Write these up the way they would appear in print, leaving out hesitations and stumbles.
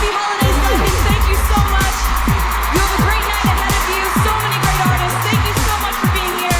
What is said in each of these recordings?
Happy holidays, London. Thank you so much. You have a great night ahead of you. So many great artists. Thank you so much for being here.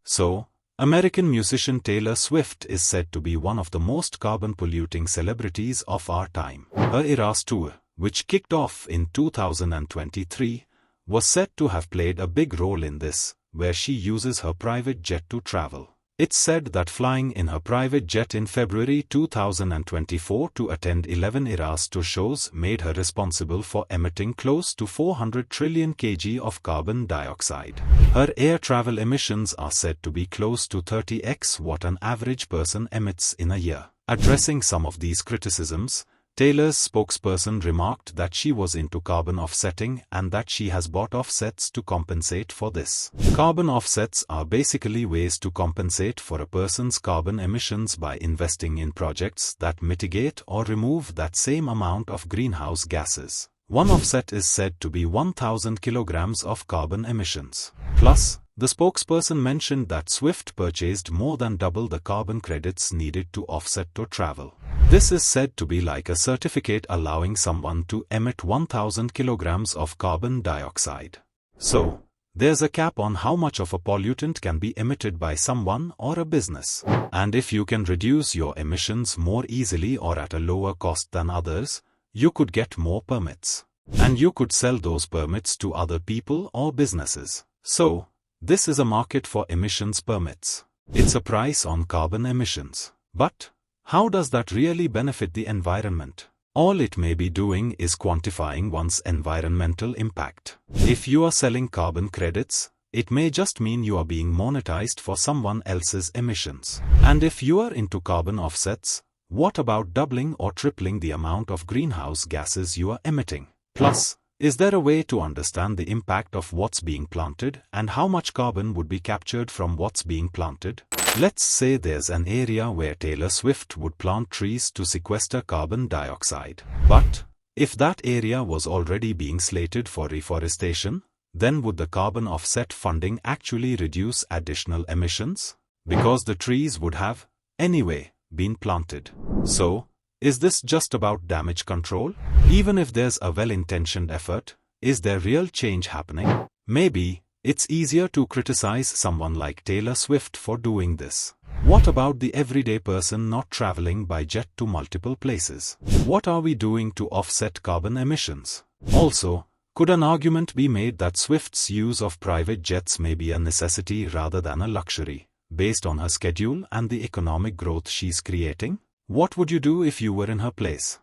So, American musician Taylor Swift is said to be one of the most carbon-polluting celebrities of our time. Her Eras tour, which kicked off in 2023, was said to have played a big role in this, where she uses her private jet to travel. It's said that flying in her private jet in February 2024 to attend 11 erastour shows made her responsible for emitting close to 400 trillion kg of carbon dioxide. Her air travel emissions are said to be close to 30x what an average person emits in a year. Addressing some of these criticisms, Taylor's spokesperson remarked that she was into carbon offsetting and that she has bought offsets to compensate for this. Carbon offsets are basically ways to compensate for a person's carbon emissions by investing in projects that mitigate or remove that same amount of greenhouse gases. One offset is said to be 1,000 kilograms of carbon emissions. Plus, the spokesperson mentioned that Swift purchased more than double the carbon credits needed to offset to travel. This is said to be like a certificate allowing someone to emit 1,000 kilograms of carbon dioxide. So, there's a cap on how much of a pollutant can be emitted by someone or a business. And if you can reduce your emissions more easily or at a lower cost than others, you could get more permits. And you could sell those permits to other people or businesses. So, this is a market for emissions permits. It's a price on carbon emissions. But, how does that really benefit the environment? All it may be doing is quantifying one's environmental impact. If you are selling carbon credits, it may just mean you are being monetized for someone else's emissions. And if you are into carbon offsets, what about doubling or tripling the amount of greenhouse gases you are emitting? Plus, is there a way to understand the impact of what's being planted and how much carbon would be captured from what's being planted? Let's say there's an area where Taylor Swift would plant trees to sequester carbon dioxide. But, if that area was already being slated for reforestation, then would the carbon offset funding actually reduce additional emissions? Because the trees would have, anyway, been planted. So, is this just about damage control? Even if there's a well-intentioned effort, is there real change happening? Maybe, it's easier to criticize someone like Taylor Swift for doing this. What about the everyday person not traveling by jet to multiple places? What are we doing to offset carbon emissions? Also, could an argument be made that Swift's use of private jets may be a necessity rather than a luxury, based on her schedule and the economic growth she's creating? What would you do if you were in her place?